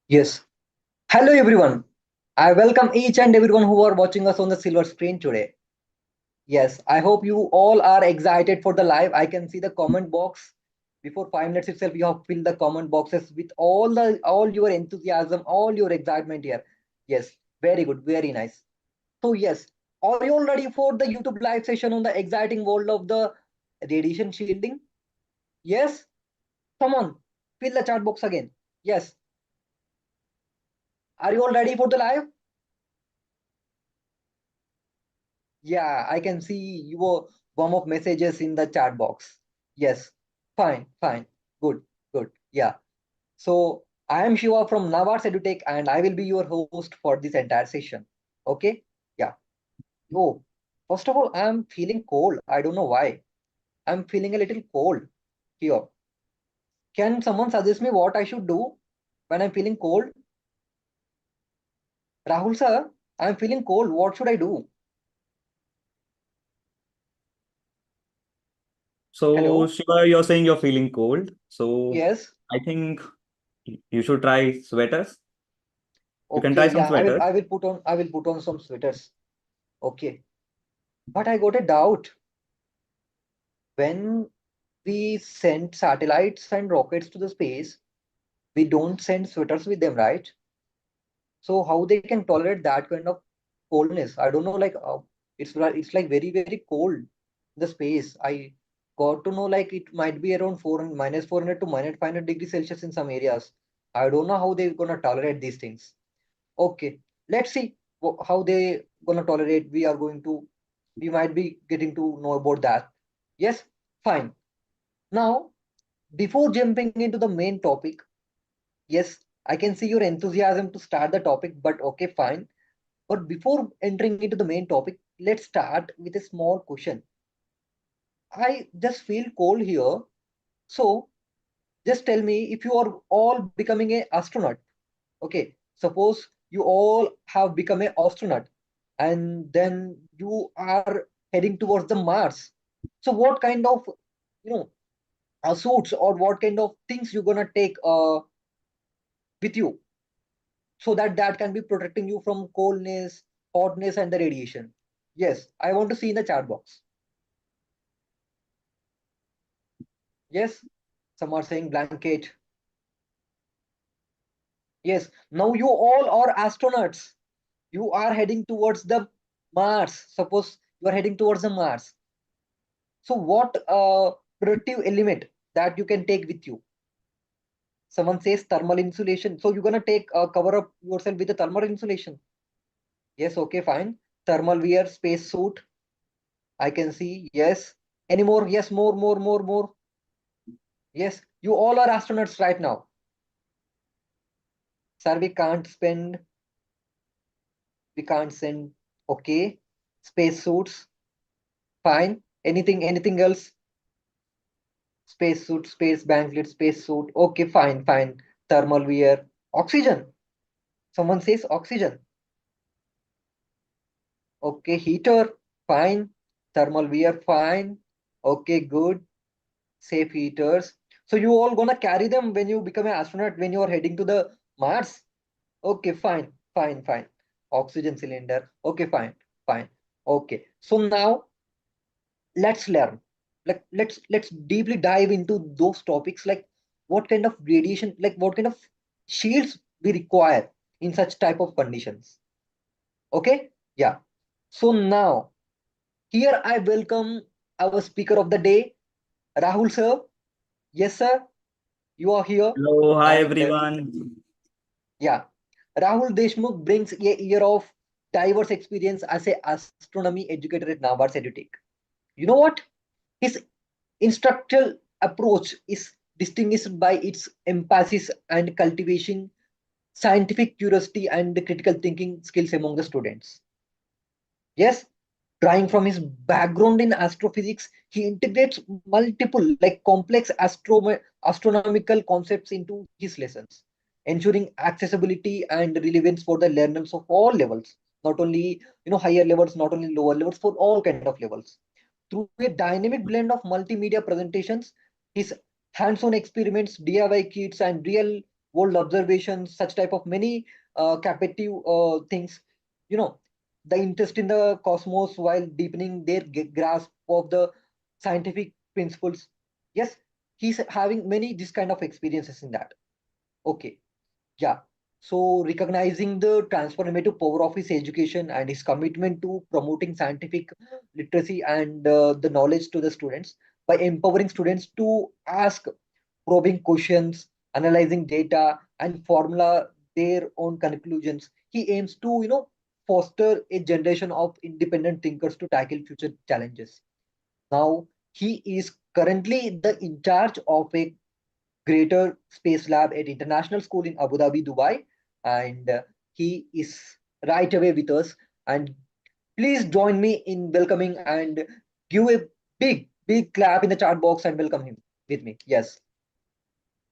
Yes. Hello, everyone. I welcome each and everyone who are watching us on the silver screen today. Yes, I hope you all are excited for the live. I can see the comment box. Before 5 minutes itself, you have filled the comment boxes with all your enthusiasm, all your excitement here. Yes, very good, very nice. So yes, are you all ready for the YouTube live session on the exciting world of the radiation shielding? Yes, come on, fill the chat box again. Yes, are you all ready for the live? Yeah, I can see your warm up messages in the chat box. Yes, fine, fine, good, good. Yeah. So I am Shiva from Navars Edutech, and I will be your host for this entire session. Okay? Yeah. Oh, first of all, I'm feeling cold. I don't know why. I'm feeling a little cold here. Can someone suggest me what I should do when I'm feeling cold? Rahul sir, I'm feeling cold. What should I do? So, Hello? Shiva, you're saying you're feeling cold. So, Yes. I think you should try sweaters. You can Okay, try some yeah, I will sweaters. I will put on some sweaters. Okay. But I got a doubt. When we send satellites and rockets to the space, we don't send sweaters with them, right? So how they can tolerate that kind of coldness? I don't know. It's like very very cold in the space. I got to know like it might be around 400 minus 400 to minus 500 degrees Celsius in some areas. I don't know how they're gonna tolerate these things. Okay, let's see how they gonna tolerate. We might be getting to know about that. Yes, fine. Now, before jumping into the main topic, yes, I can see your enthusiasm to start the topic, but okay, fine. But before entering into the main topic, let's start with a small question. I just feel cold here. So just tell me if you are all becoming an astronaut. Okay, suppose you all have become an astronaut and then you are heading towards the Mars. So what kind of you know suits or what kind of things you're gonna take with you so that that can be protecting you from coldness, hotness, and the radiation. Yes, I want to see in the chat box. Yes, some are saying blanket. Yes, now you all are astronauts. You are heading towards the Mars. Suppose you are heading towards the Mars. So what protective element that you can take with you? Someone says thermal insulation. So you're gonna take cover up yourself with the thermal insulation. Yes, okay, fine. Thermal wear, space suit. I can see. Yes. Any more? Yes, more. Yes, you all are astronauts right now. Sir, we can't send. Okay. Space suits. Fine. Anything else? Space suit, space blanket, space suit. Okay, fine. Thermal wear. Oxygen. Someone says oxygen. Okay, heater. Fine. Thermal wear. Fine. Okay, good. Safe heaters. So you all gonna carry them when you become an astronaut when you are heading to the Mars? Okay, fine. Oxygen cylinder. Okay, fine. Okay. So now let's learn. Like let's deeply dive into those topics like what kind of radiation, like what kind of shields we require in such type of conditions. Okay? Yeah. So now here I welcome our speaker of the day, Rahul sir. Yes, sir. You are here. Hello, hi And everyone. yeah, Rahul Deshmukh brings a year of diverse experience as a astronomy educator at Navars Edutech. You know what? His instructional approach is distinguished by its emphasis and cultivation scientific curiosity and critical thinking skills among the students. Yes, drawing from his background in astrophysics, he integrates multiple, like complex astronomical concepts into his lessons, ensuring accessibility and relevance for the learners of all levels, not only higher levels, not only lower levels, for all kind of levels. Through a dynamic blend of multimedia presentations, his hands-on experiments, DIY kits, and real world observations, such type of many captive things. You know, the interest in the cosmos while deepening their grasp of the scientific principles. Yes, he's having many this kind of experiences in that. Okay, yeah. So recognizing the transformative power of his education and his commitment to promoting scientific literacy and the knowledge to the students by empowering students to ask probing questions, analyzing data, and formula their own conclusions. He aims to, foster a generation of independent thinkers to tackle future challenges. Now, he is currently the in charge of a greater space lab at International School in Abu Dhabi, Dubai, and he is right away with us. And please join me in welcoming and give a big clap in the chat box and welcome him with me. Yes.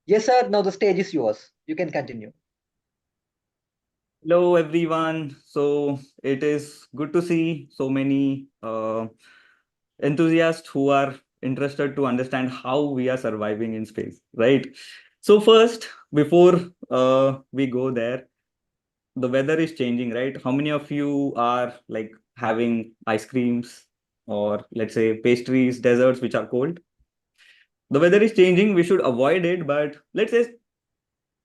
Yes, sir. Now the stage is yours. You can continue. Hello, everyone. So it is good to see so many enthusiasts who are interested to understand how we are surviving in space, right? So first, before we go there, the weather is changing, right? How many of you are like having ice creams or let's say pastries, desserts which are cold? The weather is changing. We should avoid it, but let's say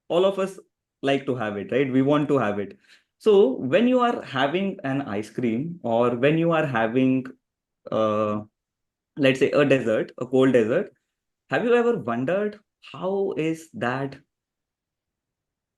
all of us like to have it, right? We want to have it. So when you are having an ice cream or when you are having, uh, let's say a dessert, a cold dessert, have you ever wondered how is that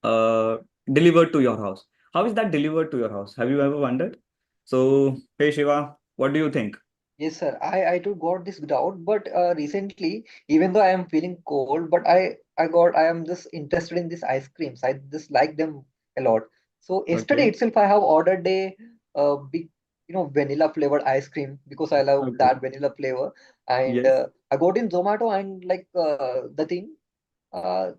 uh, delivered to your house? How is that delivered to your house? Have you ever wondered? So, hey Shiva, what do you think? Yes, sir. I too got this doubt, but recently, even though I am feeling cold, but I am just interested in these ice creams. I just like them a lot. So yesterday Okay. itself, I have ordered a big, vanilla flavored ice cream because I love Okay. that vanilla flavor. And Yes. I got in Zomato and like the thing,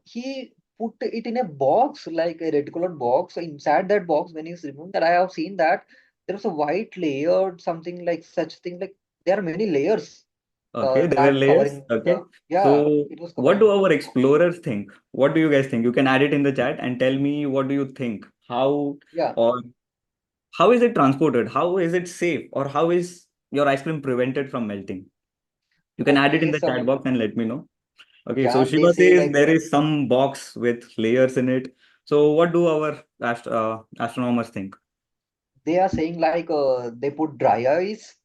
he put it in a box, like a red colored box. So inside that box, when he's removing that, I have seen that there was a white layer, something like such thing. Like there are many layers Okay, there were that layers. covering Okay. the, yeah, So it was what do covering. our explorers think? What do you guys think? You can add it in the chat and tell me what do you think? How Yeah. or how is it transported? How is it safe? Or how is your ice cream prevented from melting? You can add it in Okay. the chat Some, box and let me know. Okay, so yeah, they Shiva say says like, there is some box with layers in it. So what do our astronomers think? they are saying like they put dry ice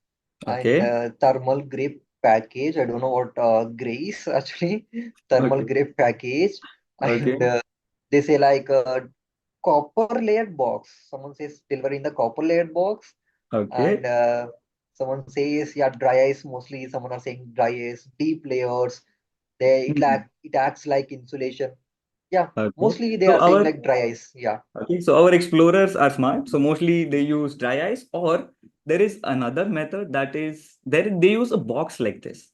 and Okay, thermal grape package. I don't know what gray is actually. Thermal okay, grape package, okay, and they say like copper layered box. Someone says silver in the copper layered box, and okay. someone says yeah, dry ice mostly. Someone are saying dry ice, deep layers. They Hmm. it acts like insulation. Yeah, Okay. mostly they So are saying our like dry ice. Yeah. okay, so our explorers are smart. So mostly they use dry ice, or there is another method that is there they use a box like this.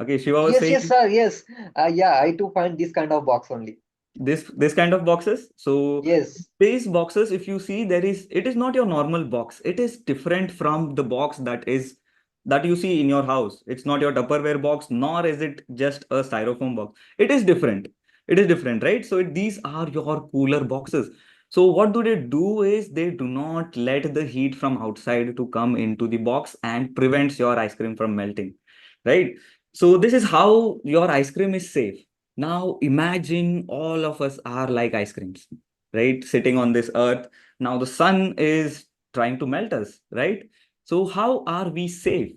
Okay, Shiva was Yes, saying sir. Yes. Yeah, I too find this kind of box only. this kind of boxes. So Yes. these boxes, if you see, there is it is not your normal box. It is different from the box that you see in your house. It's not your Tupperware box, nor is it just a styrofoam box. It is different. It is different, right? So these are your cooler boxes. So what do they do is they do not let the heat from outside to come into the box and prevents your ice cream from melting, right? So this is how your ice cream is safe. Now imagine all of us are like ice creams, right? Sitting on this earth. Now the sun is trying to melt us, right? So how are we safe?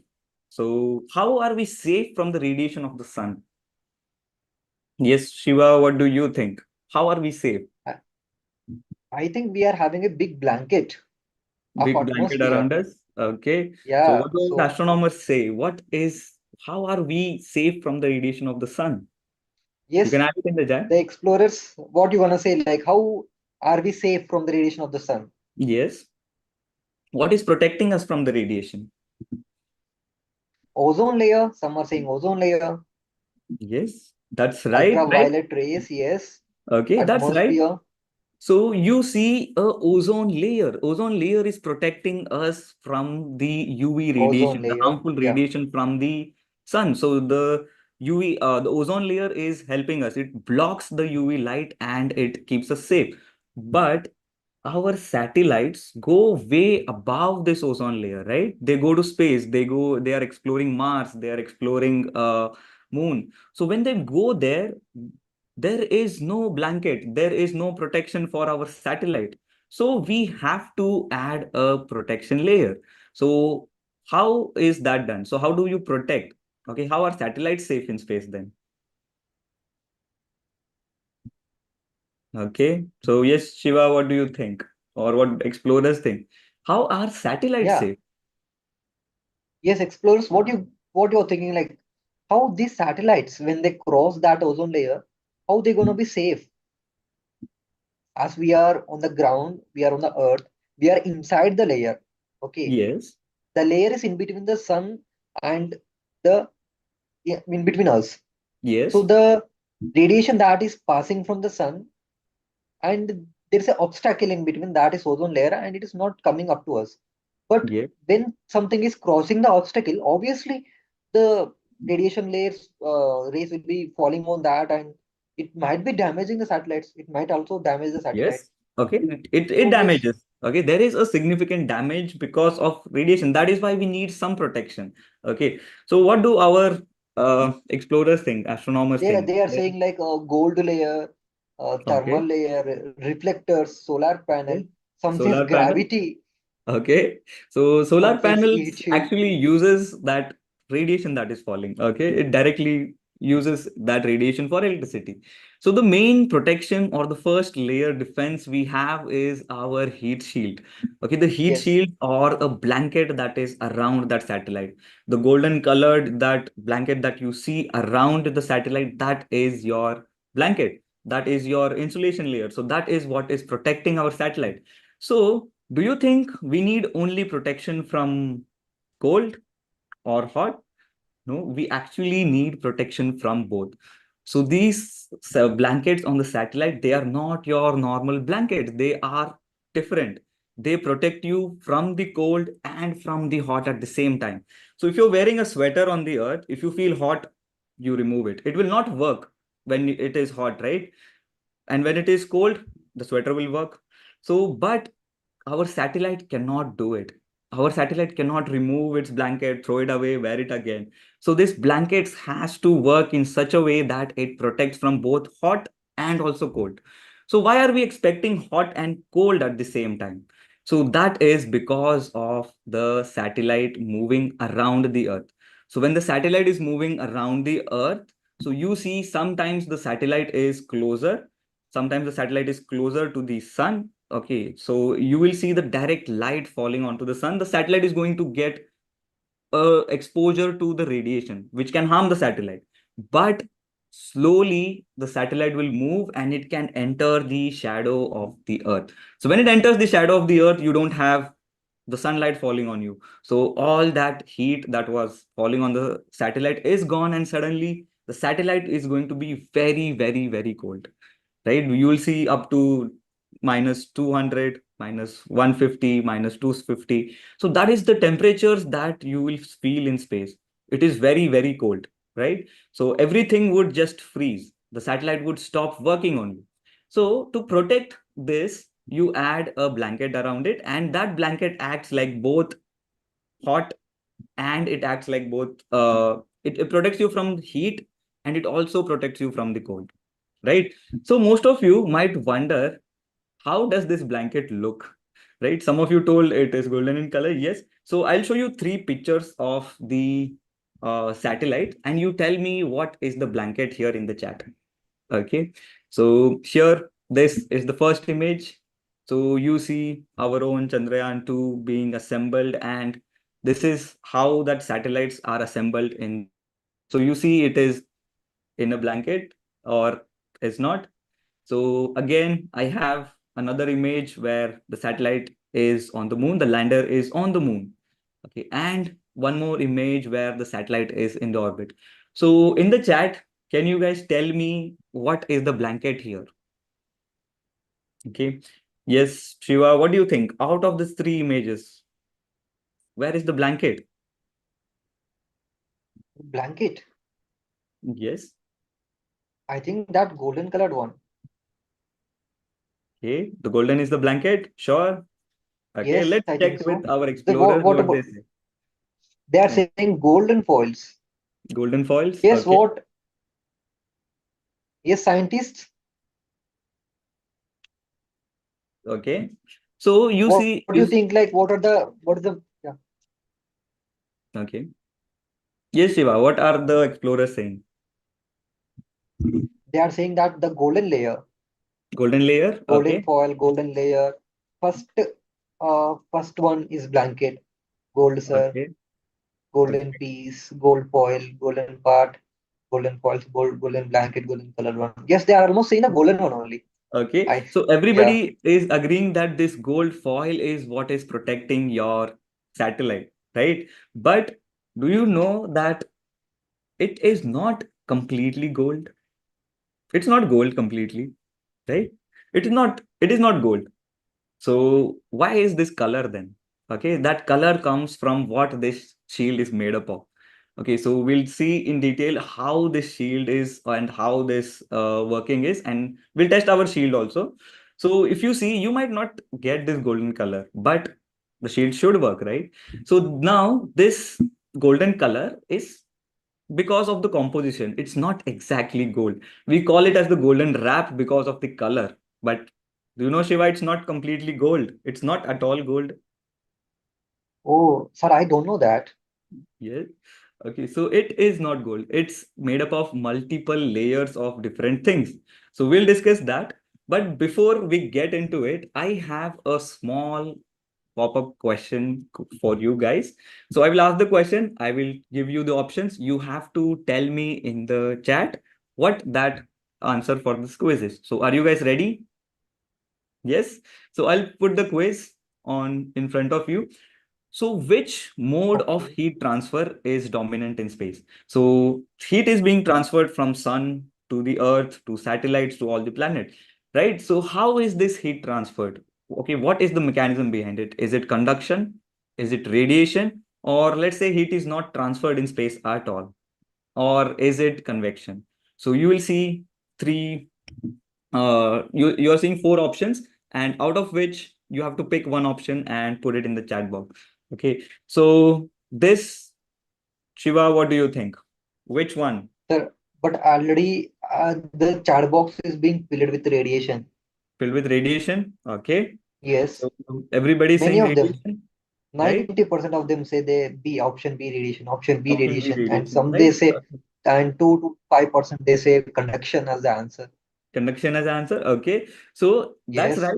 So how are we safe from the radiation of the sun? Yes, Shiva, what do you think? How are we safe? I, I think we are having a big blanket of Big blanket atmosphere. around us. Okay. So Yeah. what do So astronomers say? How are we safe from the radiation of the sun? You can yes, add it in the chat. the explorers, what you wanna say? Like how are we safe from the radiation of the sun? Yes. What is protecting us from the radiation? Ozone layer. Some are saying ozone layer. Yes, that's right, right? Ultraviolet rays. Yes. Okay, that's right. Atmosphere. So you see a ozone layer. Ozone layer is protecting us from the UV Ozone radiation, the layer. harmful Yeah. radiation from the sun. So the UV, the ozone layer is helping us. It blocks the UV light and it keeps us safe. But our satellites go way above this ozone layer, right? They go to space, they are exploring Mars, they are exploring moon. So when they go there, there is no blanket, there is no protection for our satellite. So we have to add a protection layer. So how is that done? So how do you protect? Okay, how are satellites safe in space then? Okay, so yes, Shiva, what do you think? Or what explorers think? How are satellites Yeah. safe? Yes, explorers, what you're thinking, like how these satellites, when they cross that ozone layer, how they gonna be safe? As we are on the ground, we are on the earth, we are inside the layer. Okay. Yes, The layer is in between the sun and the, yeah, in between us. So yes, the radiation that is passing from the sun, and there's an obstacle in between, that is ozone layer, and it is not coming up to us. But yes, when something is crossing the obstacle, obviously the radiation layers rays will be falling on that, and it might be damaging the satellites. It might also damage the satellite. yes. Okay, it So yes, damages. Okay, there is a significant damage because of radiation. That is why we need some protection. Okay, so what do our explorers think, astronomers think? they are saying like a gold layer, thermal Okay, layer, reflectors, solar panel. okay. Some says Solar panel. gravity. Okay, so solar Some says heat panels shield. actually uses that radiation that is falling. Okay, it directly uses that radiation for electricity. So the main protection or the first layer defense we have is our heat shield. Okay, the heat Yes, shield or a blanket that is around that satellite. The golden colored that blanket that you see around the satellite, that is your blanket. That is your insulation layer. So that is what is protecting our satellite. So do you think we need only protection from cold or hot? No, we actually need protection from both. So these blankets on the satellite, they are not your normal blankets. They are different. They protect you from the cold and from the hot at the same time. So if you're wearing a sweater on the earth, if you feel hot, you remove it. It will not work when it is hot, right? And when it is cold, the sweater will work. So, but our satellite cannot do it. Our satellite cannot remove its blanket, throw it away, wear it again. So this blankets has to work in such a way that it protects from both hot and also cold. So why are we expecting hot and cold at the same time? So that is because of the satellite moving around the earth. So when the satellite is moving around the earth, so you see sometimes the satellite is closer, sometimes the satellite is closer to the sun. Okay, so you will see the direct light falling onto the sun. The satellite is going to get exposure to the radiation, which can harm the satellite. But slowly, the satellite will move and it can enter the shadow of the Earth. So when it enters the shadow of the Earth, you don't have the sunlight falling on you. So all that heat that was falling on the satellite is gone, and suddenly the satellite is going to be very, very, very cold, right? You will see up to minus 200, minus 150, minus 250. So that is the temperatures that you will feel in space. It is very, very cold, right? So everything would just freeze. The satellite would stop working on you. So to protect this, you add a blanket around it, and that blanket acts like both hot and it acts like both, it protects you from heat and it also protects you from the cold, right? So most of you might wonder, how does this blanket look, right? Some of you told it is golden in color. Yes, so I'll show you three pictures of the satellite and you tell me what is the blanket here in the chat. Okay, so here this is the first image. So you see our own Chandrayaan 2 being assembled, and this is how that satellites are assembled in the earth. So you see it is in a blanket or is not. So again, I have another image where the satellite is on the moon, the lander is on the moon. Okay, and one more image where the satellite is in the orbit. So in the chat, can you guys tell me what is the blanket here? Okay. Yes, Shiva, what do you think? Out of these three images, where is the blanket? blanket. Yes. I think that golden colored one. Okay. The golden is the blanket. Sure. Okay. Yes, Let's I check think with so. our The explorers what what about they say. they are Okay. saying golden foils. Golden foils. Yes, Okay. what? Yes, scientists. Okay. So you What do see, you think? Like, what are the? Yeah, okay. Yes, Shiva, what are the explorers saying? they are saying that the golden layer, Golden layer. golden Okay. foil, golden layer. First, first one is blanket, gold, sir. Okay. Golden Okay. piece, gold foil, golden part, golden foils, golden blanket, golden color one. Yes, they are almost saying a golden one only. Okay. I So yeah. everybody is agreeing that this gold foil is what is protecting your satellite, right? But do you know that it is not completely gold? It's not gold completely, right? It is not gold. So why is this color then? Okay, that color comes from what this shield is made up of. Okay, so we'll see in detail how this shield is and how this working is, and we'll test our shield also. So if you see, you might not get this golden color, but the shield should work, right? So now this golden color is because of the composition. It's not exactly gold. We call it as the golden wrap because of the color. But do you know, Shiva, it's not completely gold. It's not at all gold. Oh, sir, I don't know that. Yes. Okay, so it is not gold. It's made up of multiple layers of different things. So we'll discuss that. But before we get into it, I have a small pop-up question for you guys. So I will ask the question, I will give you the options. You have to tell me in the chat what that answer for this quiz is. So are you guys ready? Yes. So I'll put the quiz on in front of you. So which mode of Okay. heat transfer is dominant in space? So heat is being transferred from sun to the earth to satellites to all the planets, right? So how is this heat transferred? Okay, what is the mechanism behind it? Is it conduction? Is it radiation? Or let's say heat is not transferred in space at all? Or is it convection? So you will see three, you are seeing four options, and out of which you have to pick one option and put it in the chat box. Okay, so this, Shiva, what do you think? Which one? Sir, but already the chat box is being filled with radiation. Filled with radiation? Okay, Yes, so everybody is many saying of them. radiation, right? 90% of them say they B option B radiation, option B Option B radiation, and radiation, some they right? say, and 2 to 5% they say conduction as the answer. Conduction as answer. Okay, so that's Yes. right.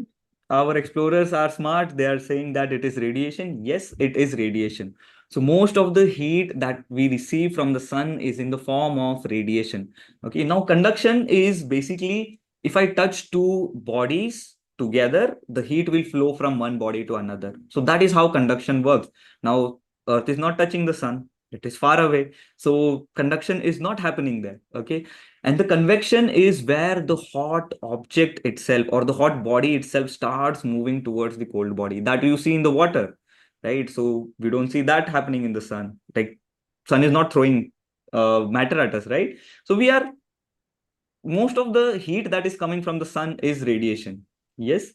Our explorers are smart. They are saying that it is radiation. Yes, it is radiation. So most of the heat that we receive from the sun is in the form of radiation. Okay, now conduction is basically if I touch two bodies together, the heat will flow from one body to another. So that is how conduction works. Now, Earth is not touching the sun. It is far away. So conduction is not happening there. Okay, and the convection is where the hot object itself or the hot body itself starts moving towards the cold body that you see in the water, right? So we don't see that happening in the sun. Like sun is not throwing matter at us, right? So we are most of the heat that is coming from the sun is radiation. Yes.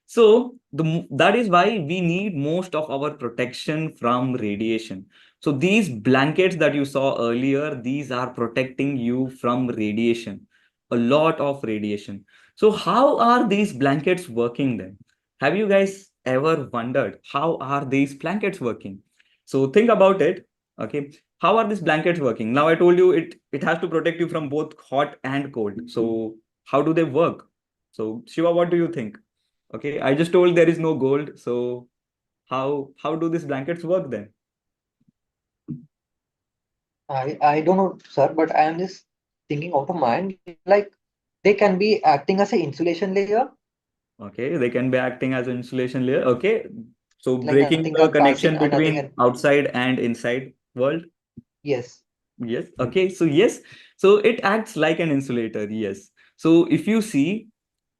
So that is why we need most of our protection from radiation. So these blankets that you saw earlier, these are protecting you from radiation, a lot of radiation. So how are these blankets working then? Have you guys ever wondered how are these blankets working? So think about it. Okay, how are these blankets working? Now I told you it has to protect you from both hot and cold. So how do they work? So Shiva, what do you think? Okay, I just told there is no gold. So how do these blankets work then? I don't know, sir, but I am just thinking out of mind. Like they can be acting as an insulation layer, Okay, they can be acting as an insulation layer. Okay, so like breaking nothing the can passing connection and nothing between can. outside and inside world. Yes. Yes. Okay. So yes. So it acts like an insulator. Yes. So if you see,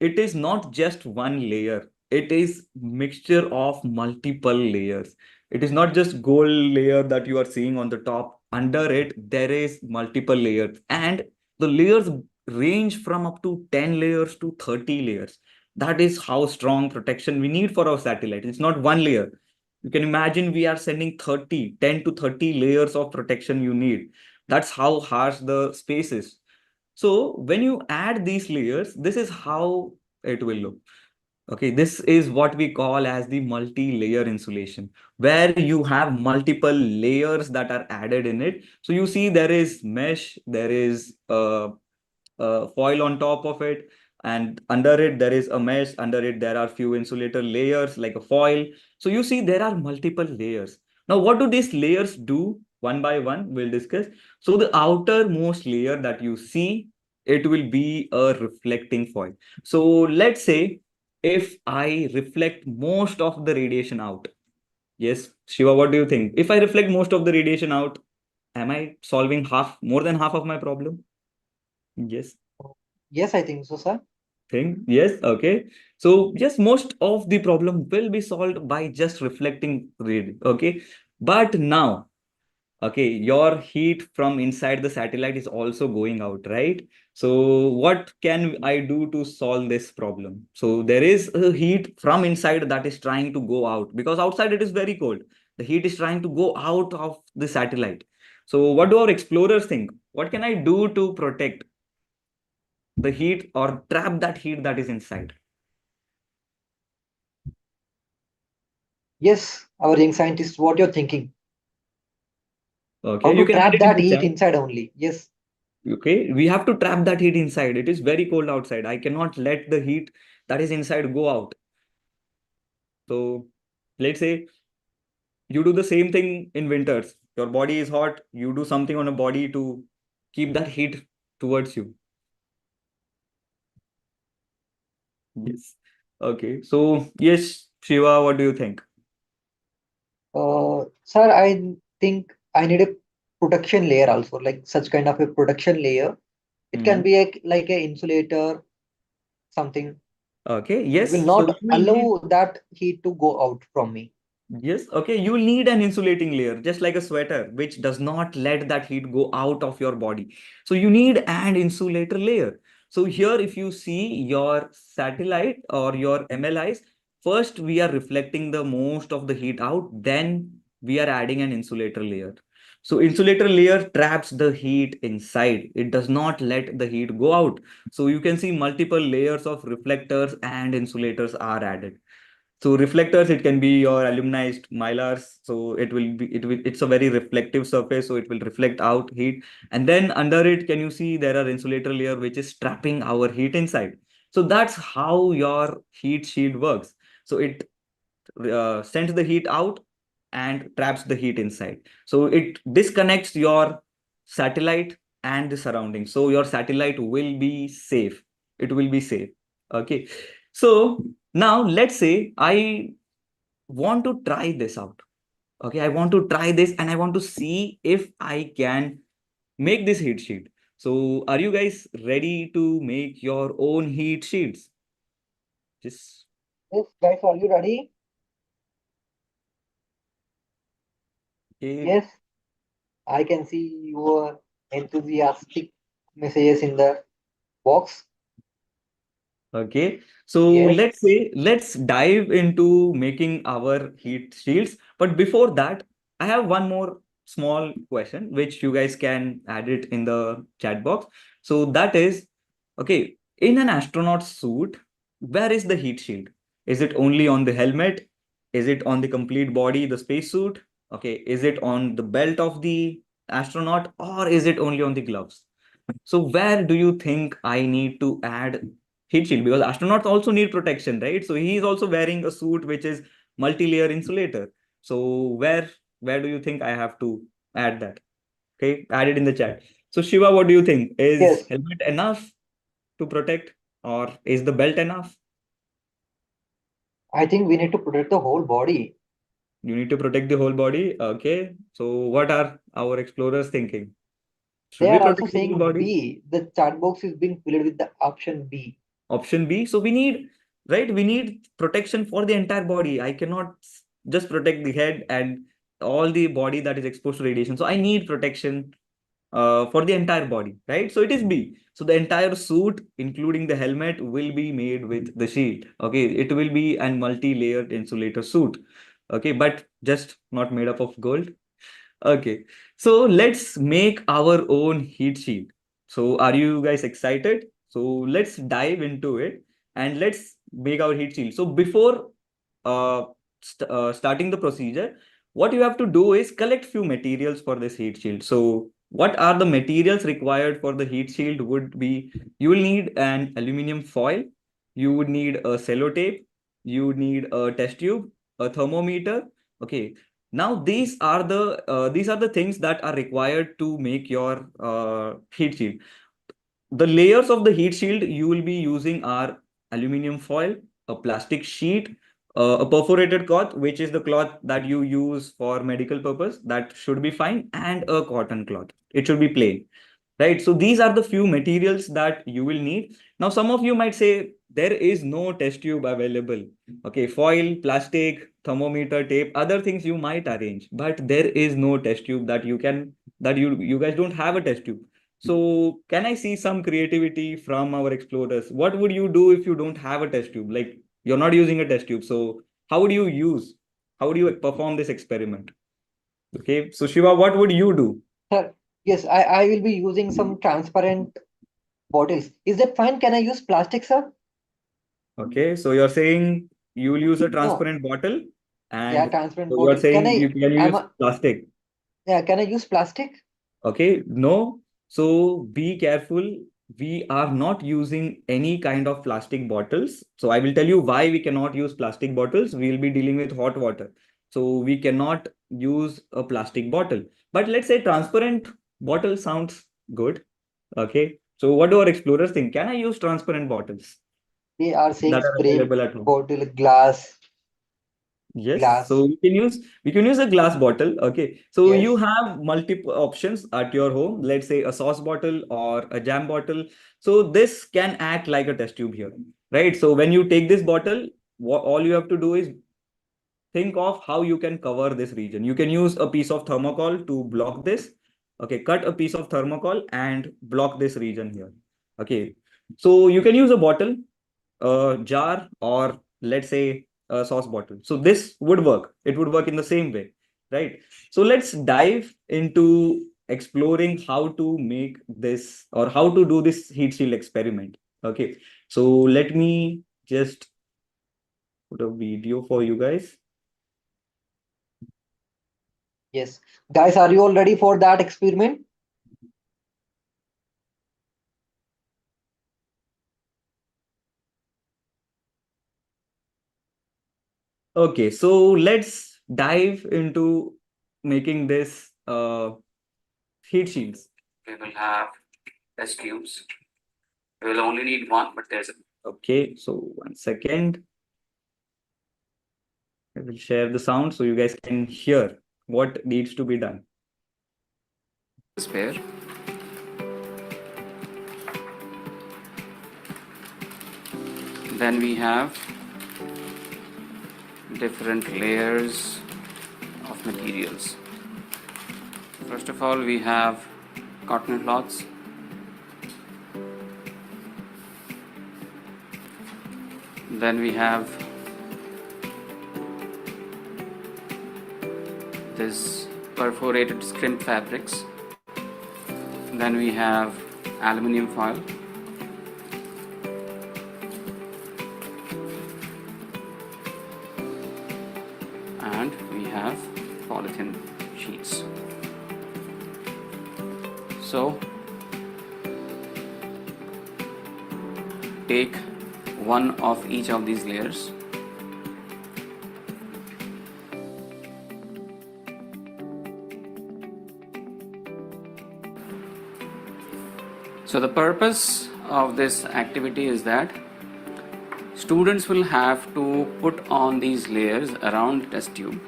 it is not just one layer. It is mixture of multiple layers. It is not just gold layer that you are seeing on the top. under it there is multiple layers, and the layers range from up to 10 layers to 30 layers. That is how strong protection we need for our satellite. It's not one layer. You can imagine we are sending 10 to 30 layers of protection you need. That's how harsh the space is. So when you add these layers, this is how it will look. Okay, this is what we call as the multi-layer insulation, where you have multiple layers that are added in it. So you see there is mesh, there is foil on top of it, and under it there is a mesh, under it there are few insulator layers like a foil. So you see there are multiple layers. Now what do these layers do? One by one we'll discuss. So the outermost layer that you see, it will be a reflecting foil. So let's say if I reflect most of the radiation out. Yes, Shiva, what do you think? If I reflect most of the radiation out, am I solving more than half of my problem? Yes. Yes, I think so, sir. Thing. Yes, okay. So yes, most of the problem will be solved by just reflecting read. Okay. But now, okay, your heat from inside the satellite is also going out, right? So what can I do to solve this problem? So there is a heat from inside that is trying to go out, because outside it is very cold. The heat is trying to go out of the satellite. So what do our explorers think? What can I do to protect the heat or trap that heat that is inside? Yes, our young scientist, what you're thinking? How Okay, you to can add trap it in that the heat chat. inside only? Yes, Okay, we have to trap that heat inside. It is very cold outside. I cannot let the heat that is inside go out. So let's say you do the same thing in winters. Your body is hot. You do something on a body to keep that heat towards you. Yes. Okay. So yes, Shiva, what do you think? sir, I think I need a protection layer also, like such kind of a protection layer. It can Mhm. be like a insulator, something. Okay. It will Yes. So not you will need. allow that heat to go out from me. Yes, okay. You will need an insulating layer, just like a sweater, which does not let that heat go out of your body. So you need an insulator layer. So here, if you see your satellite or your MLIs, first we are reflecting the most of the heat out, then we are adding an insulator layer. So insulator layer traps the heat inside. It does not let the heat go out. So you can see multiple layers of reflectors and insulators are added. So reflectors, it can be your aluminized mylars. So it's a very reflective surface. So it will reflect out heat. And then under it, can you see there are insulator layer, which is trapping our heat inside. So that's how your heat shield works. So it sends the heat out and traps the heat inside. So it disconnects your satellite and the surroundings. So your satellite will be safe. It will be safe. Okay. So now let's say I want to try this out. Okay. I want to try this and I want to see if I can make this heat sheet. So are you guys ready to make your own heat sheets? Just Yes, guys, are you ready? okay. Yes, I can see your enthusiastic messages in the box. Okay, so Yes, let's dive into making our heat shields. But before that, I have one more small question which you guys can add it in the chat box. So that is, okay, in an astronaut suit, where is the heat shield? Is it only on the helmet? Is it on the complete body, the spacesuit? Okay, is it on the belt of the astronaut, or is it only on the gloves? So where do you think I need to add heat shield? Because astronauts also need protection, right? So he is also wearing a suit which is multi-layer insulator. So where do you think I have to add that? Okay, add it in the chat. So Shiva, what do you think? Is yes. helmet enough to protect, or is the belt enough? I think we need to protect the whole body. You need to protect the whole body. Okay. So what are our explorers thinking? They Should we are also protect the whole saying body? B. The chat box is being filled with the option B. Option B. So we need, right? We need protection for the entire body. I cannot just protect the head and all the body that is exposed to radiation. So I need protection for the entire body, right? So it is B. So the entire suit, including the helmet, will be made with the shield. Okay, it will be a multi-layered insulator suit. Okay, but just not made up of gold. Okay, so let's make our own heat shield. So are you guys excited? So let's dive into it and let's make our heat shield. So before starting the procedure, what you have to do is collect few materials for this heat shield. So what are the materials required for the heat shield would be, you will need an aluminum foil, you would need a sellotape, you would need a test tube, a thermometer. Okay, now these are the things that are required to make your heat shield. The layers of the heat shield you will be using are aluminum foil, a plastic sheet, a perforated cloth, which is the cloth that you use for medical purpose, that should be fine, and a cotton cloth. It should be plain, right? So these are the few materials that you will need. Now, some of you might say there is no test tube available. Okay, foil, plastic, thermometer, tape, other things you might arrange, but there is no test tube that you guys don't have a test tube. So can I see some creativity from our explorers? What would you do if you don't have a test tube? Like, you're not using a test tube. So how would you perform this experiment? Okay, so Shiva, what would you do? Sir, yes, I will be using some transparent bottles. Is that fine? Can I use plastic, sir? Okay, so you're saying you will use a No. transparent bottle, Yeah, and transparent so you're bottle. Can saying I? you can I'm use a, plastic. yeah. Can I use plastic? Okay, no. So be careful. We are not using any kind of plastic bottles. So I will tell you why we cannot use plastic bottles. We'll be dealing with hot water. So we cannot use a plastic bottle. But let's say transparent bottle sounds good. Okay. So what do our explorers think? Can I use transparent bottles They are saying that are spray available at home? bottle, glass, Yes, so glass. we can use a glass bottle. Okay, so you Yes. have multiple options at your home. Let's say a sauce bottle or a jam bottle. So this can act like a test tube here, right? So when you take this bottle, all you have to do is think of how you can cover this region. You can use a piece of thermocol to block this. Okay, cut a piece of thermocol and block this region here. Okay, so you can use a bottle, a jar, or let's say a sauce bottle. So this would work. It would work in the same way, right? So let's dive into exploring how to make this or how to do this heat shield experiment. Okay, so let me just put a video for you guys. Yes. Guys, are you all ready for that experiment? Okay, so let's dive into making this heat shields. We will have test tubes. We will only need one, but there's a... Okay, so 1 second. I will share the sound so you guys can hear what needs to be done. Spare. Then we have different layers of materials. First of all, we have cotton cloths. Then we have this perforated scrimp fabrics. Then we have aluminium foil. And we have polythene sheets. So take one of each of these layers. So the purpose of this activity is that students will have to put on these layers around the test tube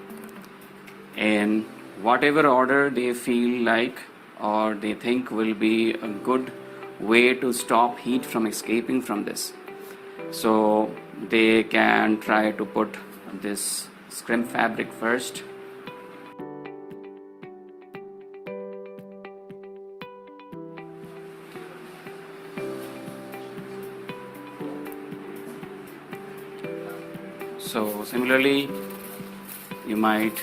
in whatever order they feel like or they think will be a good way to stop heat from escaping from this. So they can try to put this scrimp fabric first. So similarly, you might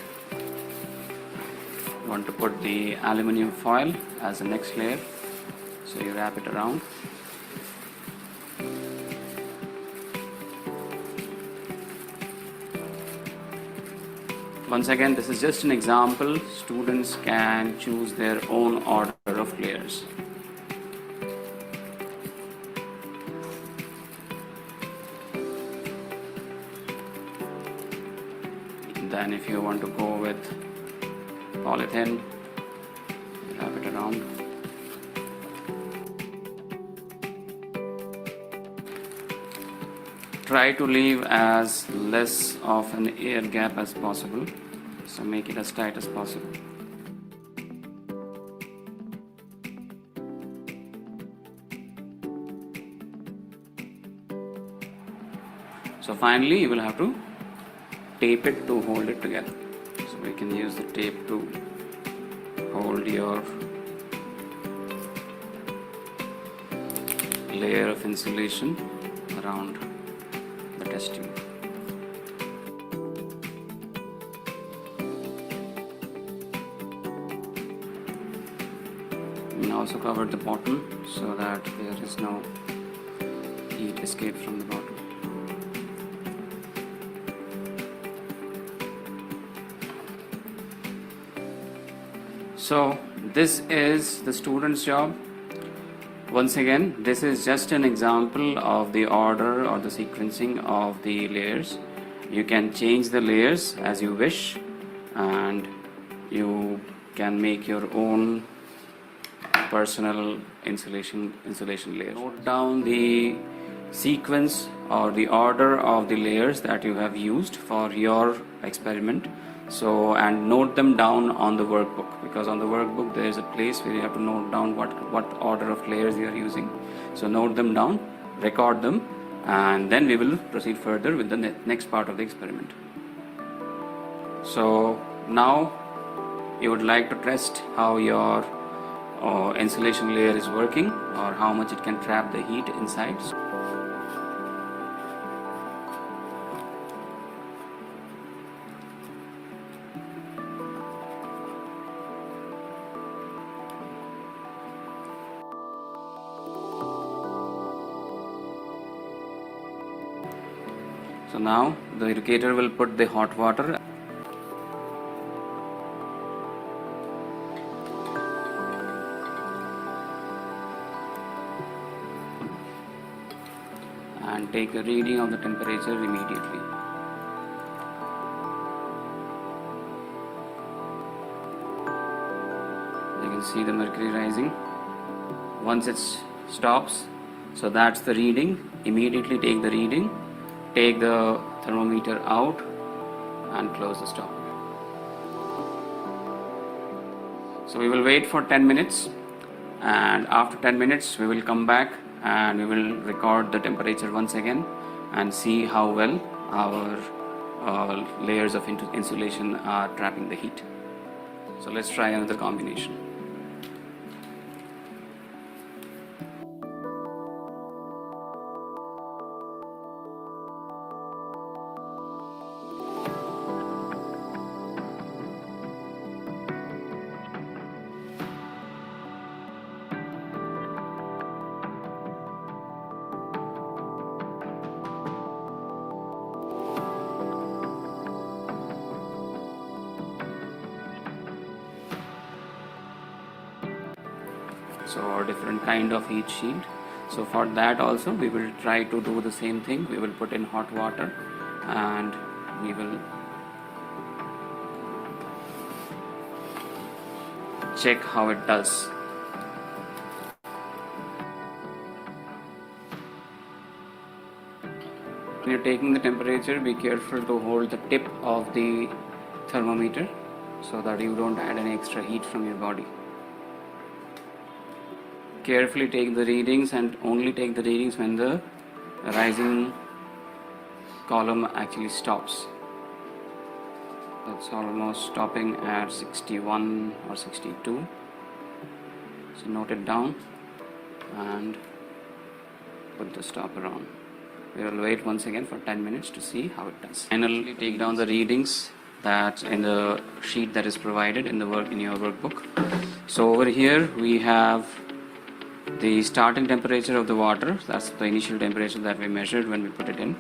want to put the aluminum foil as the next layer. So you wrap it around. Once again, this is just an example. Students can choose their own order of layers. Then if you want to go with polythene, wrap it around. Try to leave as less of an air gap as possible, so make it as tight as possible. So finally you will have to tape it to hold it together. So we can use the tape to hold your layer of insulation around the test tube. We also covered the bottom so that there is no heat escape from the bottom. So this is the student's job. Once again, this is just an example of the order or the sequencing of the layers. You can change the layers as you wish, and you can make your own personal insulation layer. Note down the sequence or the order of the layers that you have used for your experiment. So, and note them down on the workbook, because on the workbook there is a place where you have to note down what order of layers you are using. So note them down, record them, and then we will proceed further with the next part of the experiment. So now you would like to test how your insulation layer is working, or how much it can trap the heat inside. So now the educator will put the hot water and take a reading of the temperature immediately. You can see the mercury rising. Once it stops, so that's the reading. Immediately take the reading, take the thermometer out and close the stopper. So we will wait for 10 minutes, and after 10 minutes we will come back and we will record the temperature once again and see how well our layers of insulation are trapping the heat. So let's try another combination. So a different kind of heat shield. So for that also we will try to do the same thing. We will put in hot water and we will check how it does. When you're taking the temperature, be careful to hold the tip of the thermometer so that you don't add any extra heat from your body. Carefully take the readings, and only take the readings when the rising column actually stops. That's almost stopping at 61 or 62. So note it down and put the stopper on. We will wait once again for 10 minutes to see how it does. Finally, take down the readings that in the sheet that is provided in your workbook. So over here we have the starting temperature of the water. That's the initial temperature that we measured when we put it in.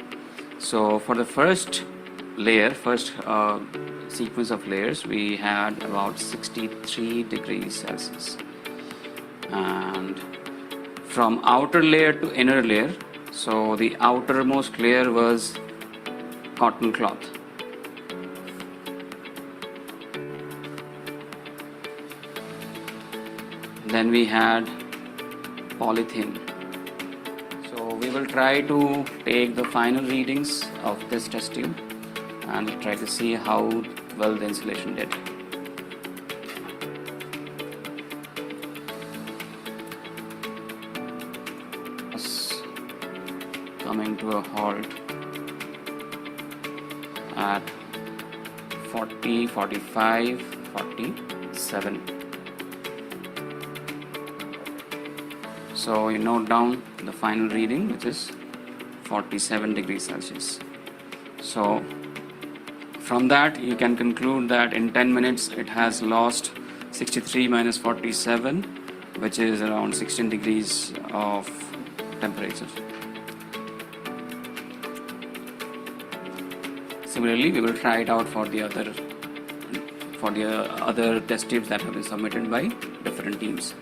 So for the first layer, first sequence of layers, we had about 63 degrees Celsius. And from outer layer to inner layer, so the outermost layer was cotton cloth. Then we had polythene. So we will try to take the final readings of this test tube and try to see how well the insulation did. Coming to a halt at 40, 45, 47. So you note down the final reading, which is 47 degrees Celsius. So from that you can conclude that in 10 minutes it has lost 63 minus 47, which is around 16 degrees of temperature. Similarly, we will try it out for the other test tubes that have been submitted by different teams.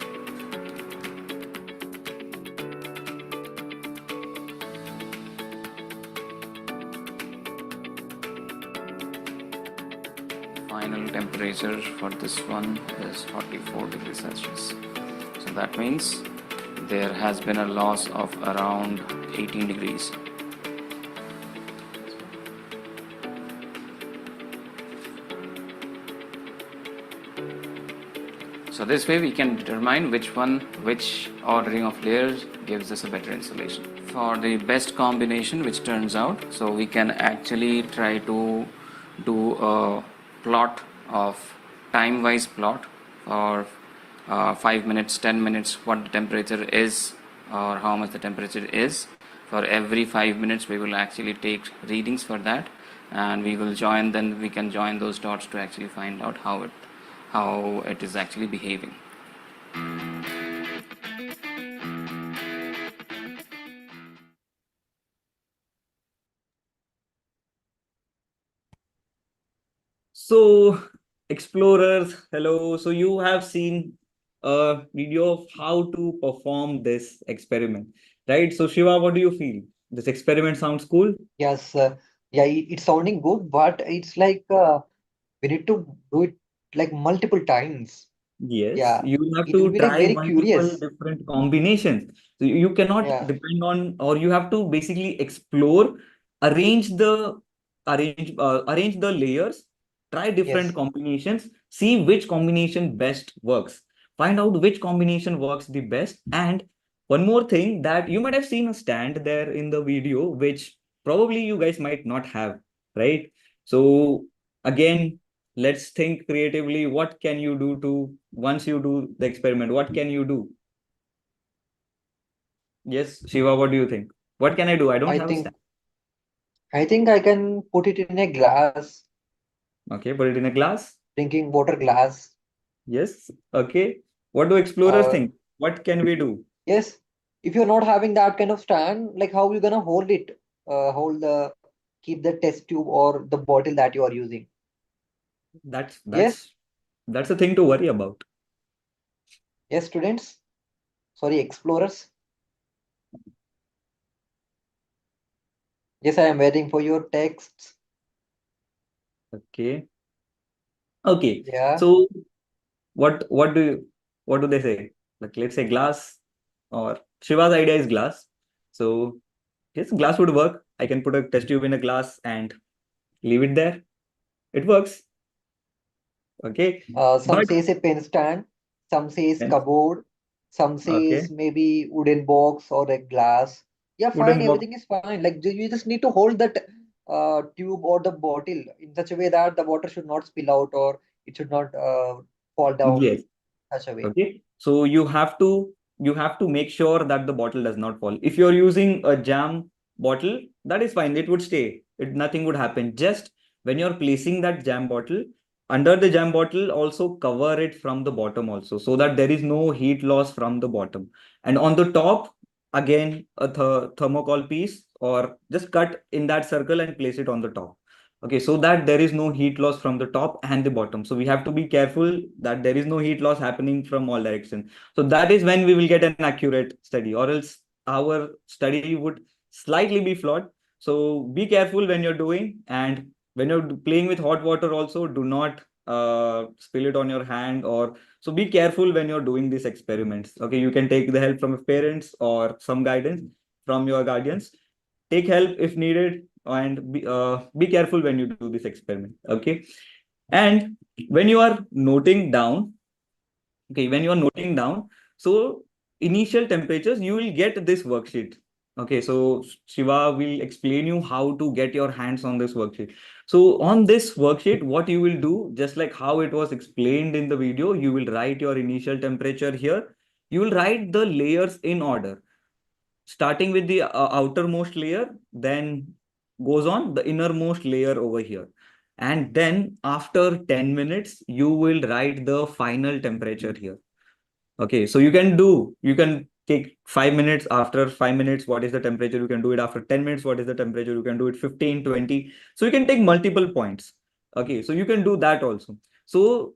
Final temperature for this one is 44 degrees Celsius. So that means there has been a loss of around 18 degrees. So this way we can determine which ordering of layers gives us a better insulation. For the best combination which turns out, so we can actually try to do a plot of time-wise plot for 5 minutes, 10 minutes, what the temperature is or how much the temperature is. For every 5 minutes we will actually take readings for that, and we can join those dots to actually find out how it is actually behaving. So, explorers, hello. So you have seen a video of how to perform this experiment, right? So Shiva, what do you feel? This experiment sounds cool? Yes, yeah, it's sounding good, but it's like we need to do it like multiple times. Yes, Yeah, you have it will to be like try very multiple curious. different combinations. So you cannot Yeah, depend on, or you have to basically explore, arrange the layers, try different yes, combinations, see which combination best works, find out which combination works the best. And one more thing, that you might have seen a stand there in the video, which probably you guys might not have, right? So again, let's think creatively. What can you do to, once you do the experiment, what can you do? Yes, Shiva, what do you think? What can I do? I don't I have a think stand. I think I can put it in a glass, Okay, put it in a glass. drinking water glass. Yes. Okay. What do explorers Uh, think? What can we do? yes, if you're not having that kind of stand, like how you gonna hold it? Keep the test tube or the bottle that you are using. That's Yes, that's that's a thing to worry about. yes, students. Sorry, explorers. Yes, I am waiting for your texts. Okay. Okay. Yeah, So what do they say? Like, let's say glass, or Shiva's idea is glass. So yes, glass would work. I can put a test tube in a glass and leave it there. It works. Okay. some But says a pen stand, some says then, cupboard, some okay, says maybe wooden box or a glass. Yeah, fine, wooden box. everything is fine. Like you just need to hold that tube or the bottle in such a way that the water should not spill out or it should not fall down Yes. such a way. Okay. So you have to make sure that the bottle does not fall. If you're using a jam bottle, that is fine. It would stay. Nothing would happen. Just when you're placing that jam bottle, under the jam bottle, also cover it from the bottom also, so that there is no heat loss from the bottom. And on the top, again, a thermocol piece, or just cut in that circle and place it on the top. Okay, so that there is no heat loss from the top and the bottom. So we have to be careful that there is no heat loss happening from all directions. So that is when we will get an accurate study, or else our study would slightly be flawed. So be careful when you're doing, and when you're playing with hot water also, do not spill it on your hand. Or so be careful when you're doing these experiments. Okay, you can take the help from your parents or some guidance from your guardians. Take help if needed, and be careful when you do this experiment. Okay, and when you are noting down, okay, when you are noting down, so initial temperatures, you will get this worksheet. Okay, so Shiva will explain you how to get your hands on this worksheet. So on this worksheet, what you will do, just like how it was explained in the video, you will write your initial temperature here. You will write the layers in order, starting with the outermost layer, then goes on the innermost layer over here. And then after 10 minutes, you will write the final temperature here. Okay, so you can take 5 minutes. After 5 minutes, what is the temperature? You can do it after 10 minutes. What is the temperature? You can do it 15, 20. So you can take multiple points. Okay, so you can do that also. So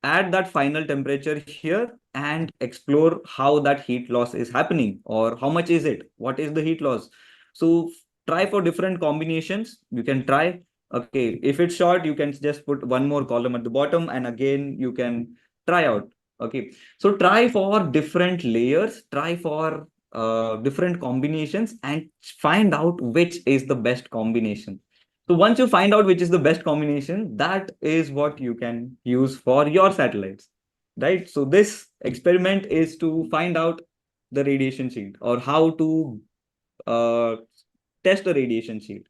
add that final temperature here and explore how that heat loss is happening, or how much is it, what is the heat loss. So try for different combinations. You can try. Okay, if it's short, you can just put one more column at the bottom, and again you can try out. Okay, so try for different layers, try for different combinations, and find out which is the best combination. So once you find out which is the best combination, that is what you can use for your satellites, right? So this experiment is to find out the radiation shield, or how to uh, test the radiation shield.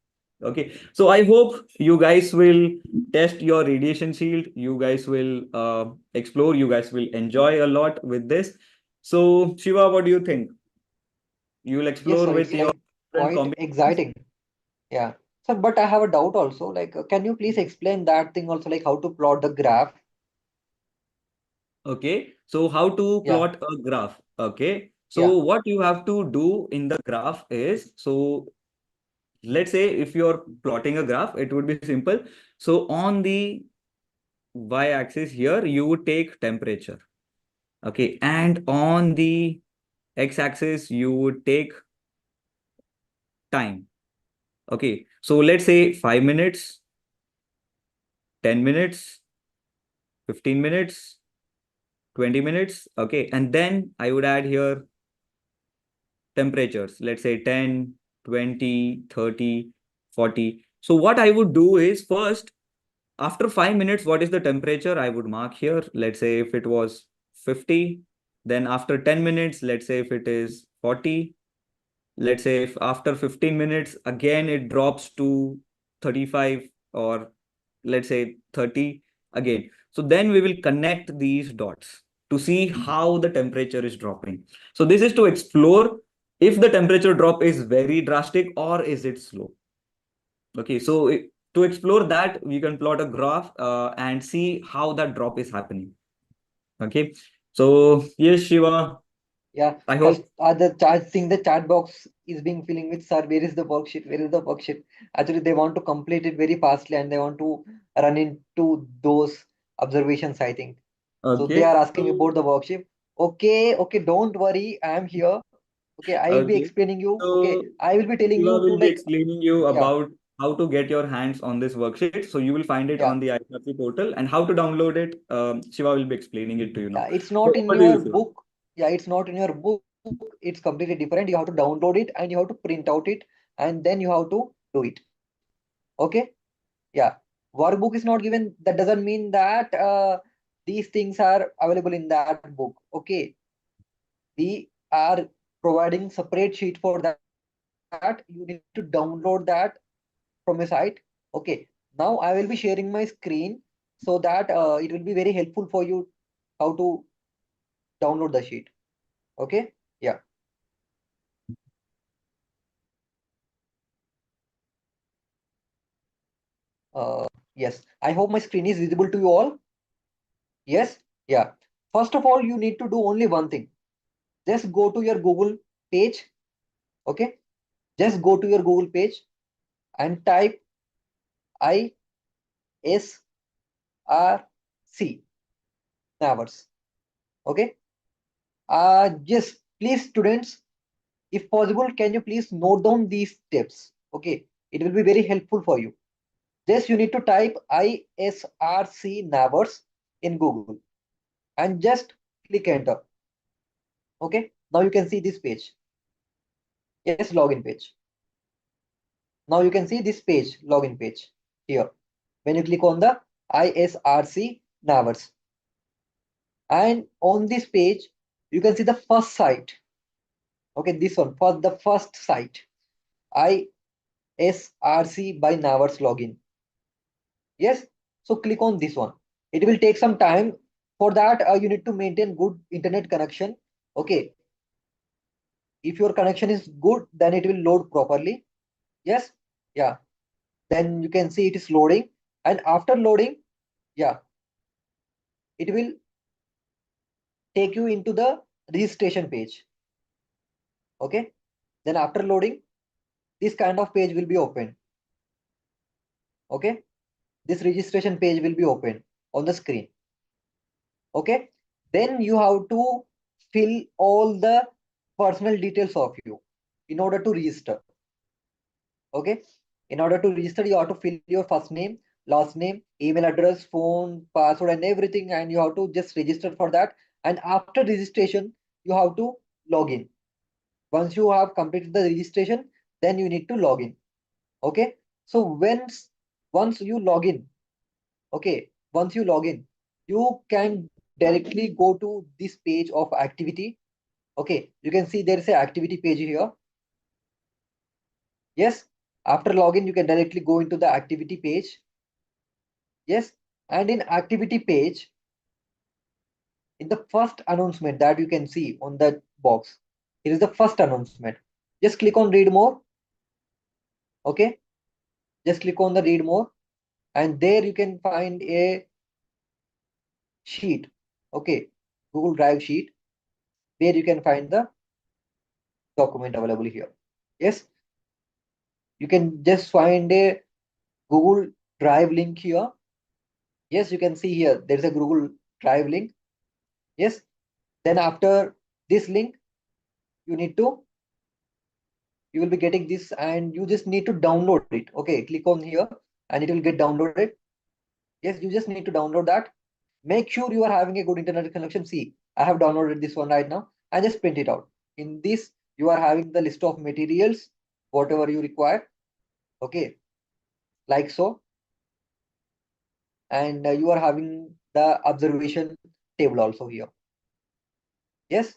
Okay, so I hope you guys will test your radiation shield. You guys will explore. You guys will enjoy a lot with this. So Shiva, what do you think? You will Yes, explore sir, with it's your like different quite combinations. exciting. Yeah. Sir, but I have a doubt also. Like, can you please explain that thing also, like how to plot the graph? Okay, so how to Yeah, plot a graph? Okay, yeah, so what you have to do in the graph is, so let's say if you're plotting a graph, it would be simple. So on the y-axis here, you would take temperature. Okay, and on the x-axis, you would take time. Okay, so let's say 5 minutes, 10 minutes, 15 minutes, 20 minutes. Okay, and then I would add here temperatures, let's say 10, 20, 30, 40. So what I would do is, first, after 5 minutes, what is the temperature? I would mark here. Let's say if it was 50, then after 10 minutes, let's say if it is 40, let's say if after 15 minutes, again, it drops to 35, or let's say 30 again. So then we will connect these dots to see how the temperature is dropping. So this is to explore if the temperature drop is very drastic or is it slow. Okay, so to explore that, we can plot a graph and see how that drop is happening. Okay, so yes, Shiva, yeah. I hope. The chat thing, the chat box is being filling with, sir, where is the worksheet? Where is the worksheet? Actually, they want to complete it very fastly and they want to run into those observations, I think. So they Okay, are asking so about the worksheet. Okay, okay, don't worry, I am here. Okay, I will be okay, explaining you. Okay, so I will be telling Shiva you to will be like, explaining you yeah, about how to get your hands on this worksheet. So you will find it yeah, on the ISRC portal, and how to download it. Shiva will be explaining it to you now. yeah. It's So not in over to you, your Shiva. book. Yeah, it's not in your book. It's completely different. You have to download it and you have to print out it and then you have to do it. Okay? Yeah. Workbook is not given. That doesn't mean that these things are available in that book. Okay. We are providing separate sheet for that. You need to download that from a site. Okay. Now I will be sharing my screen so that it will be very helpful for you how to download the sheet. Okay. Yeah. Yes, I hope my screen is visible to you all. Yes, yeah. First of all, you need to do only one thing. Just go to your Google page. Okay, just go to your Google page and type ISRC Navars. Okay. Yes, please, students, if possible, can you please note down these steps? Okay, it will be very helpful for you. Just you need to type ISRC Navars in Google and just click enter. Okay, now you can see this page. Yes, login page. Now you can see this page, login page here. When you click on the ISRC Navars, and on this page, you can see the first site. Okay, this one for the first site, ISRC by Navars login. Yes, so click on this one. It will take some time. For that, you need to maintain good internet connection. Okay, if your connection is good, then it will load properly. Yes, yeah. Then you can see it is loading, and after loading, yeah, it will take you into the registration page. Okay, then after loading, this kind of page will be open. Okay, this registration page will be open on the screen. Okay, then you have to fill all the personal details of you in order to register. Okay, in order to register, you have to fill your first name, last name, email address, phone, password, and everything, and you have to just register for that. And after registration, you have to log in. Once you have completed the registration, then you need to log in. Okay, so once you log in, okay, once you log in, you can directly go to this page of activity. Okay, you can see there is a activity page here. Yes, after login, you can directly go into the activity page. Yes, and in activity page, in the first announcement that you can see on the box, it is the first announcement. Just click on read more. Okay, just click on the read more, and there you can find a sheet. Okay, Google Drive sheet where you can find the document available here. Yes, you can just find a Google Drive link here. Yes, you can see here there is a Google Drive link. Yes, then after this link, you need to you will be getting this, and you just need to download it. Okay, click on here and it will get downloaded. Yes, you just need to download that. Make sure you are having a good internet connection. See, I have downloaded this one right now and just print it out. In this, you are having the list of materials, whatever you require. Okay, like so. And you are having the observation table also here. Yes,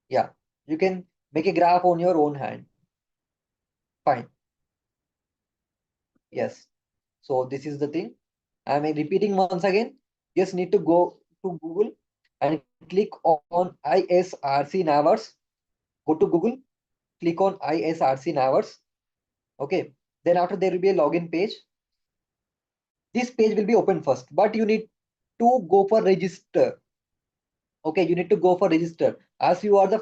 yeah, you can make a graph on your own hand. Fine. Yes, so this is the thing. I'm repeating once again. Just need to go to Google and click on ISRC Navars. Go to Google, click on ISRC Navars. Okay, then after there will be a login page. This page will be open first, but you need to go for register. Okay, you need to go for register. As you are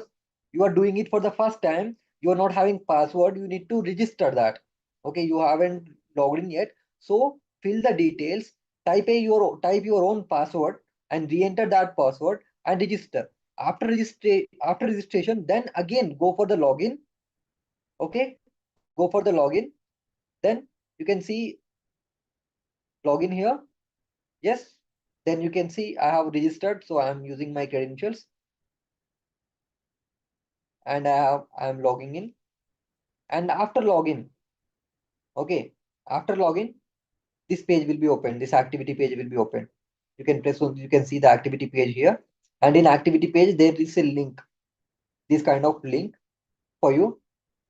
doing it for the first time, you are not having password, you need to register that. Okay, you haven't logged in yet, so fill the details, type your own password and re-enter that password and register. After registration, then again go for the login. Okay, go for the login. Then you can see login here. Yes, then you can see I have registered, so I am using my credentials and I am logging in. And after login, okay, after login, this page will be open. This activity page will be open. You can press on, you can see the activity page here. And in activity page, there is a link, this kind of link for you.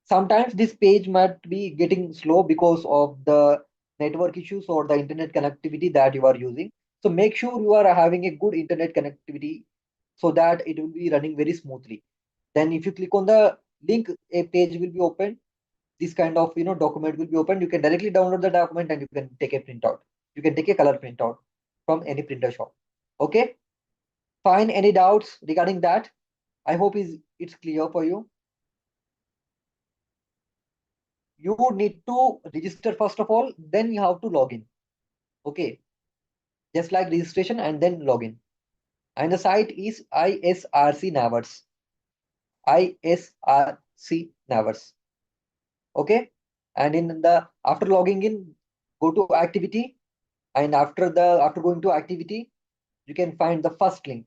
Sometimes this page might be getting slow because of the network issues or the internet connectivity that you are using. So make sure you are having a good internet connectivity so that it will be running very smoothly. Then if you click on the link, a page will be open. this kind of document will be opened. You can directly download the document and you can take a printout. You can take a color printout from any printer shop. Okay, fine. Any doubts regarding that? I hope it's clear for you. You need to register first of all, then you have to log in. Okay, just like registration and then login. And the site is ISRC Navars. ISRC Navars. Okay, and in the after logging in, go to activity, and after going to activity, you can find the first link.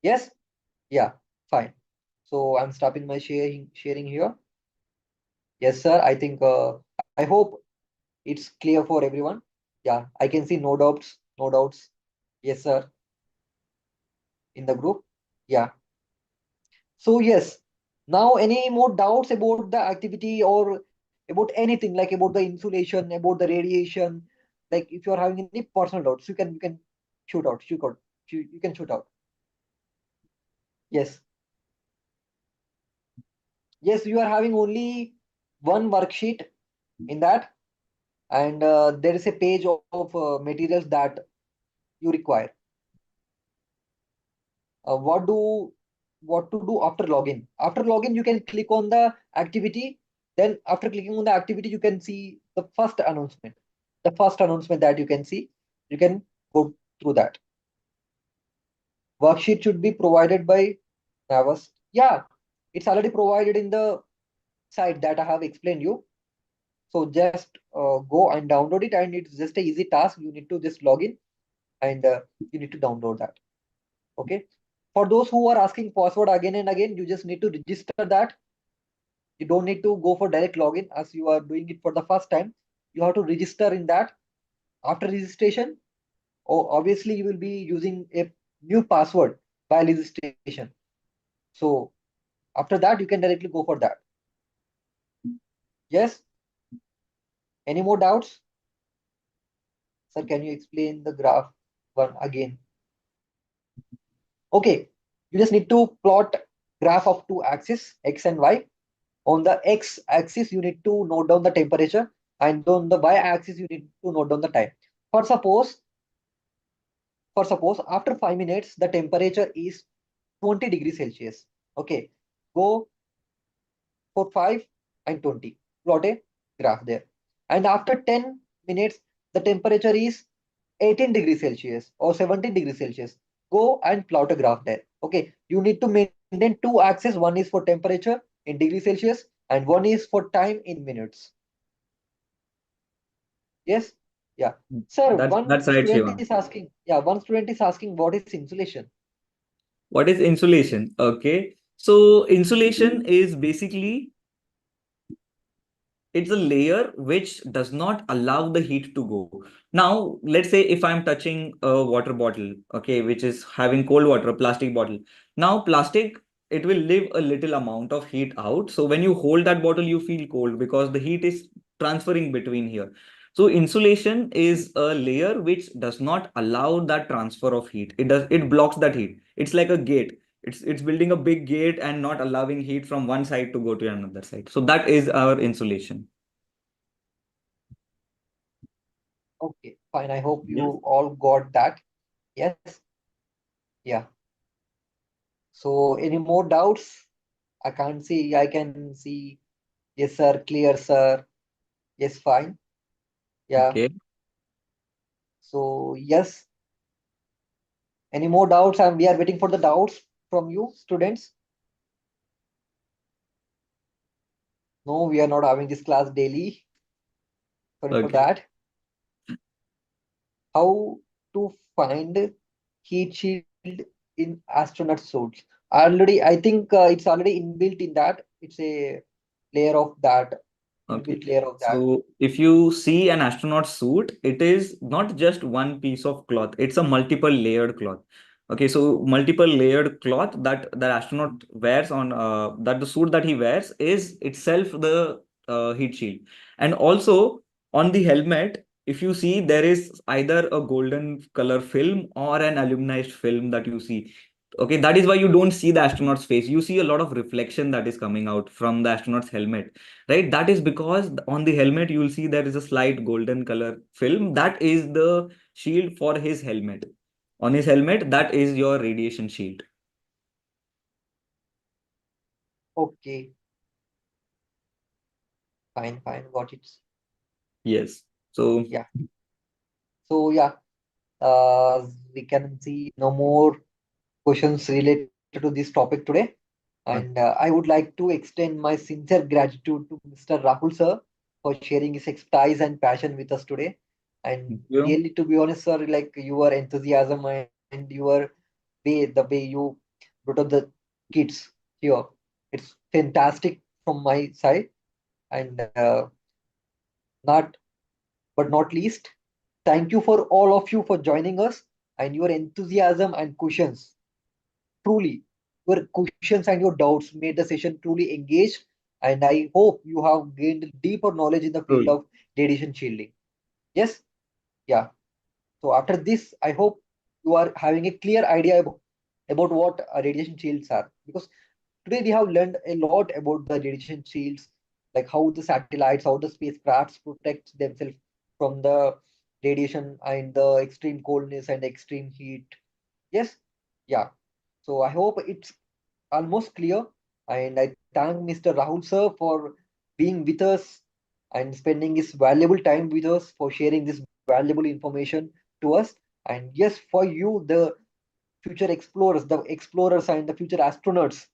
Yes, yeah, fine. So I'm stopping my sharing here. Yes, sir. I think I hope it's clear for everyone. Yeah, I can see no doubts, no doubts. Yes, sir. In the group. Yeah. So yes. Now, any more doubts about the activity or about anything like about the insulation, about the radiation? Like if you're having any personal doubts, you can you can shoot out. Yes. Yes, you are having only one worksheet in that, and there is a page of materials that you require. What to do after login? After login, you can click on the activity. Then after clicking on the activity, you can see the first announcement. The first announcement that you can see, you can go through that. Worksheet should be provided by Navas. Yeah, it's already provided in the site that I have explained you. So just go and download it, and it's just a easy task. You need to just log in and you need to download that. Okay. For those who are asking password again and again, you just need to register that. You don't need to go for direct login as you are doing it for the first time. You have to register in that. After registration, obviously you will be using a new password by registration. So after that, you can directly go for that. Yes. Any more doubts? Sir, can you explain the graph one again? Okay. You just need to plot graph of two axes, X and Y. On the X axis, you need to note down the temperature, and on the Y axis, you need to note down the time. For suppose, after 5 minutes, the temperature is 20 degrees Celsius. Okay, go for 5 and 20. Plot a graph there. And after 10 minutes, the temperature is 18 degrees Celsius or 17 degrees Celsius. Go and plot a graph there. Okay, you need to maintain two axes. One is for temperature in degrees Celsius and one is for time in minutes. Yes, yeah. Sir, That's right, Shiva. one student is asking what is insulation? What is insulation? Okay. So insulation is basically it's a layer which does not allow the heat to go. Now, let's say if I'm touching a water bottle, okay, which is having cold water, a plastic bottle. Now, plastic, it will leave a little amount of heat out. So when you hold that bottle, you feel cold because the heat is transferring between here. So insulation is a layer which does not allow that transfer of heat. It blocks that heat. It's like a gate. It's building a big gate and not allowing heat from one side to go to another side. So that is our insulation. Okay, fine. I hope Yes. you all got that. Yes, yeah. So any more doubts? I can't see. I can see. Yes, sir. Clear, sir. Yes, fine. Yeah. Okay. So yes. Any more doubts? And we are waiting for the doubts from you, students. No, we are not having this class daily. Sorry for Okay. that. How to find heat shield in astronaut suits? Already, I think it's already inbuilt in that. It's a layer of that, Okay. inbuilt layer of that. So if you see an astronaut suit, it is not just one piece of cloth, it's a multiple layered cloth. Okay, so multiple layered cloth that the astronaut wears on that the suit that he wears is itself the heat shield. And also on the helmet, if you see, there is either a golden color film or an aluminized film that you see. Okay, that is why you don't see the astronaut's face. You see a lot of reflection that is coming out from the astronaut's helmet, right? That is because on the helmet you will see there is a slight golden color film. That is the shield for his helmet. On his helmet, that is your radiation shield. Okay, fine, got it. Yes. So Yeah. So yeah, we can see no more questions related to this topic today. And I would like to extend my sincere gratitude to Mr. Rahul sir for sharing his expertise and passion with us today. And thank you. really, to be honest, sir, like your enthusiasm and your the way you brought up the kids here, it's fantastic from my side. And not but not least, thank you for all of you for joining us and your enthusiasm and questions. Truly, your questions and your doubts made the session truly engaged, and I hope you have gained deeper knowledge in the field Truly. of radiation shielding. Yes, yeah. So after this, I hope you are having a clear idea about what radiation shields are. Because today we have learned a lot about the radiation shields, like how the satellites, how the spacecrafts protect themselves from the radiation and the extreme coldness and extreme heat. Yes, yeah. So I hope it's almost clear. And I thank Mr. Rahul sir for being with us and spending his valuable time with us for sharing this valuable information to us. And yes, for you, the future explorers, the explorers and the future astronauts,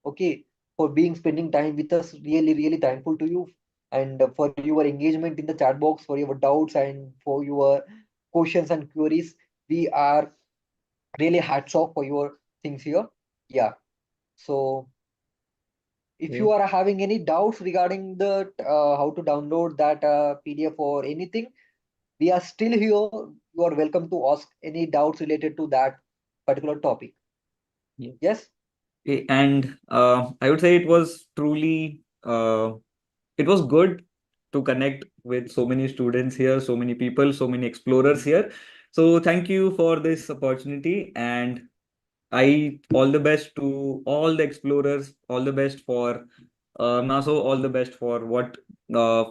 okay, for being spending time with us. Really thankful to you. And for your engagement in the chat box, for your doubts and for your questions and queries. We are really hats off for your things here. Yeah. So if you Okay. are having any doubts regarding the how to download that PDF or anything, we are still here. You are welcome to ask any doubts related to that particular topic. Yeah. Yes. Okay, and I would say it was truly it was good to connect with so many students here, so many people, so many explorers here. So thank you for this opportunity, and I all the best to all the explorers, all the best for NASO, all the best for what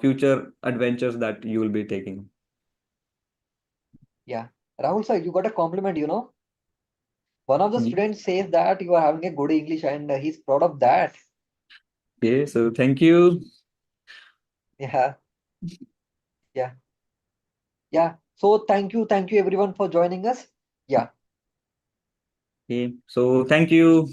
future adventures that you will be taking. Yeah. Rahul sir, you got a compliment, you know. One of the Ye- students says that you are having a good English and he's proud of that. Okay, so thank you. Yeah. Yeah. Yeah. So thank you everyone for joining us. Yeah. Okay, so thank you.